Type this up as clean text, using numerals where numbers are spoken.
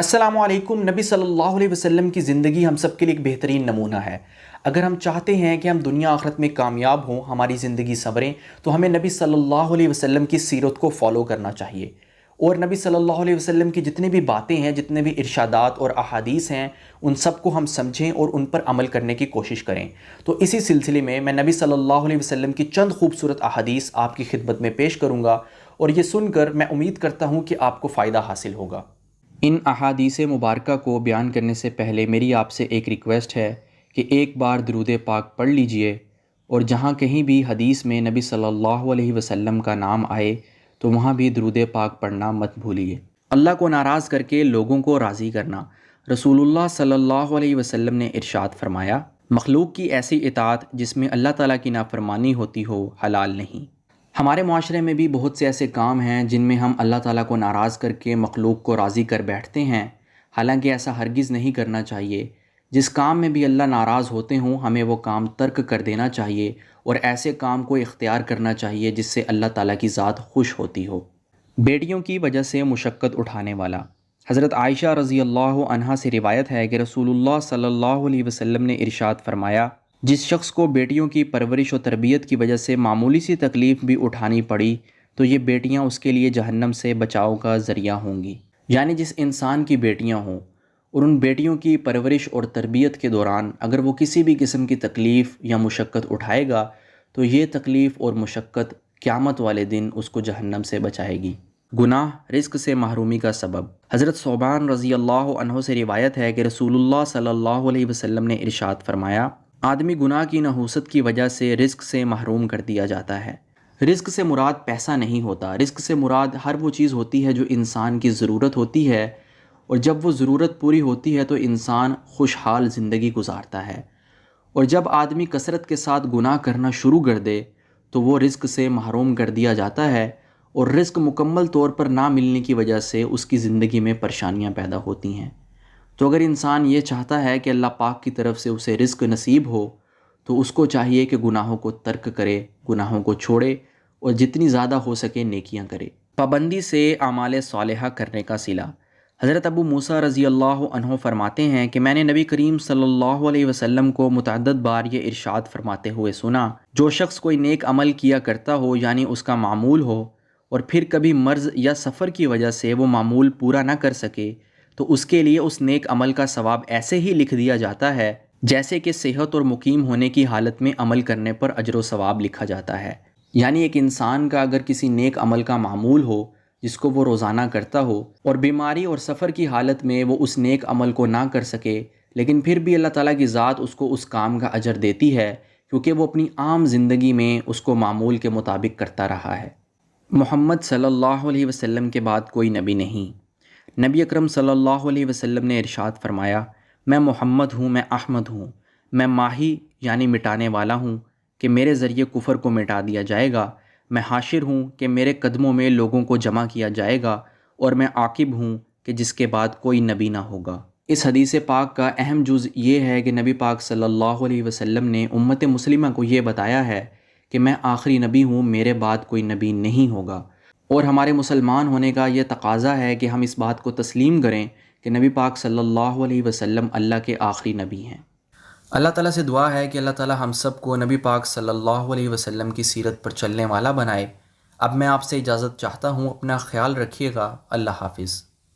السلام علیکم۔ نبی صلی اللہ علیہ وسلم کی زندگی ہم سب کے لیے ایک بہترین نمونہ ہے۔ اگر ہم چاہتے ہیں کہ ہم دنیا آخرت میں کامیاب ہوں، ہماری زندگی سنوریں، تو ہمیں نبی صلی اللہ علیہ وسلم کی سیرت کو فالو کرنا چاہیے، اور نبی صلی اللہ علیہ وسلم کی جتنے بھی باتیں ہیں، جتنے بھی ارشادات اور احادیث ہیں، ان سب کو ہم سمجھیں اور ان پر عمل کرنے کی کوشش کریں۔ تو اسی سلسلے میں نبی صلی اللہ علیہ وسلم کی چند خوبصورت احادیث آپ کی خدمت میں پیش کروں گا، اور یہ سن کر میں امید کرتا ہوں کہ آپ کو فائدہ حاصل ہوگا۔ ان احادیث مبارکہ کو بیان کرنے سے پہلے میری آپ سے ایک ریکویسٹ ہے کہ ایک بار درود پاک پڑھ لیجئے، اور جہاں کہیں بھی حدیث میں نبی صلی اللہ علیہ وسلم کا نام آئے تو وہاں بھی درود پاک پڑھنا مت بھولیے۔ اللہ کو ناراض کر کے لوگوں کو راضی کرنا۔ رسول اللہ صلی اللہ علیہ وسلم نے ارشاد فرمایا، مخلوق کی ایسی اطاعت جس میں اللہ تعالیٰ کی نافرمانی ہوتی ہو حلال نہیں۔ ہمارے معاشرے میں بھی بہت سے ایسے کام ہیں جن میں ہم اللہ تعالیٰ کو ناراض کر کے مخلوق کو راضی کر بیٹھتے ہیں، حالانکہ ایسا ہرگز نہیں کرنا چاہیے۔ جس کام میں بھی اللہ ناراض ہوتے ہوں ہمیں وہ کام ترک کر دینا چاہیے، اور ایسے کام کو اختیار کرنا چاہیے جس سے اللہ تعالیٰ کی ذات خوش ہوتی ہو۔ بیٹیوں کی وجہ سے مشقت اٹھانے والا۔ حضرت عائشہ رضی اللہ عنہا سے روایت ہے کہ رسول اللہ صلی اللہ علیہ وسلم نے ارشاد فرمایا، جس شخص کو بیٹیوں کی پرورش و تربیت کی وجہ سے معمولی سی تکلیف بھی اٹھانی پڑی تو یہ بیٹیاں اس کے لیے جہنم سے بچاؤ کا ذریعہ ہوں گی۔ یعنی جس انسان کی بیٹیاں ہوں اور ان بیٹیوں کی پرورش اور تربیت کے دوران اگر وہ کسی بھی قسم کی تکلیف یا مشقت اٹھائے گا تو یہ تکلیف اور مشقت قیامت والے دن اس کو جہنم سے بچائے گی۔ گناہ رزق سے محرومی کا سبب۔ حضرت ثوبان رضی اللہ عنہ سے روایت ہے کہ رسول اللہ صلی اللہ علیہ وسلم نے ارشاد فرمایا، آدمی گناہ کی نحوست کی وجہ سے رزق سے محروم کر دیا جاتا ہے۔ رزق سے مراد پیسہ نہیں ہوتا، رزق سے مراد ہر وہ چیز ہوتی ہے جو انسان کی ضرورت ہوتی ہے، اور جب وہ ضرورت پوری ہوتی ہے تو انسان خوشحال زندگی گزارتا ہے، اور جب آدمی کثرت کے ساتھ گناہ کرنا شروع کر دے تو وہ رزق سے محروم کر دیا جاتا ہے، اور رزق مکمل طور پر نہ ملنے کی وجہ سے اس کی زندگی میں پریشانیاں پیدا ہوتی ہیں۔ تو اگر انسان یہ چاہتا ہے کہ اللہ پاک کی طرف سے اسے رزق نصیب ہو تو اس کو چاہیے کہ گناہوں کو ترک کرے، گناہوں کو چھوڑے، اور جتنی زیادہ ہو سکے نیکیاں کرے۔ پابندی سے اعمال صالحہ کرنے کا صلہ۔ حضرت ابو موسیٰ رضی اللہ عنہ فرماتے ہیں کہ میں نے نبی کریم صلی اللہ علیہ وسلم کو متعدد بار یہ ارشاد فرماتے ہوئے سنا، جو شخص کوئی نیک عمل کیا کرتا ہو یعنی اس کا معمول ہو، اور پھر کبھی مرض یا سفر کی وجہ سے وہ معمول پورا نہ کر سکے تو اس کے لیے اس نیک عمل کا ثواب ایسے ہی لکھ دیا جاتا ہے جیسے کہ صحت اور مقیم ہونے کی حالت میں عمل کرنے پر اجر و ثواب لکھا جاتا ہے۔ یعنی ایک انسان کا اگر کسی نیک عمل کا معمول ہو جس کو وہ روزانہ کرتا ہو، اور بیماری اور سفر کی حالت میں وہ اس نیک عمل کو نہ کر سکے، لیکن پھر بھی اللہ تعالیٰ کی ذات اس کو اس کام کا اجر دیتی ہے کیونکہ وہ اپنی عام زندگی میں اس کو معمول کے مطابق کرتا رہا ہے۔ محمد صلی اللہ علیہ وسلم کے بعد کوئی نبی نہیں۔ نبی اکرم صلی اللہ علیہ وسلم نے ارشاد فرمایا، میں محمد ہوں، میں احمد ہوں، میں ماہی یعنی مٹانے والا ہوں کہ میرے ذریعے کفر کو مٹا دیا جائے گا، میں حاشر ہوں کہ میرے قدموں میں لوگوں کو جمع کیا جائے گا، اور میں عاقب ہوں کہ جس کے بعد کوئی نبی نہ ہوگا۔ اس حدیث پاک کا اہم جز یہ ہے کہ نبی پاک صلی اللہ علیہ وسلم نے امت مسلمہ کو یہ بتایا ہے کہ میں آخری نبی ہوں، میرے بعد کوئی نبی نہیں ہوگا، اور ہمارے مسلمان ہونے کا یہ تقاضا ہے کہ ہم اس بات کو تسلیم کریں کہ نبی پاک صلی اللہ علیہ وسلم اللہ کے آخری نبی ہیں۔ اللہ تعالیٰ سے دعا ہے کہ اللہ تعالیٰ ہم سب کو نبی پاک صلی اللہ علیہ وسلم کی سیرت پر چلنے والا بنائے۔ اب میں آپ سے اجازت چاہتا ہوں، اپنا خیال رکھیے گا۔ اللہ حافظ۔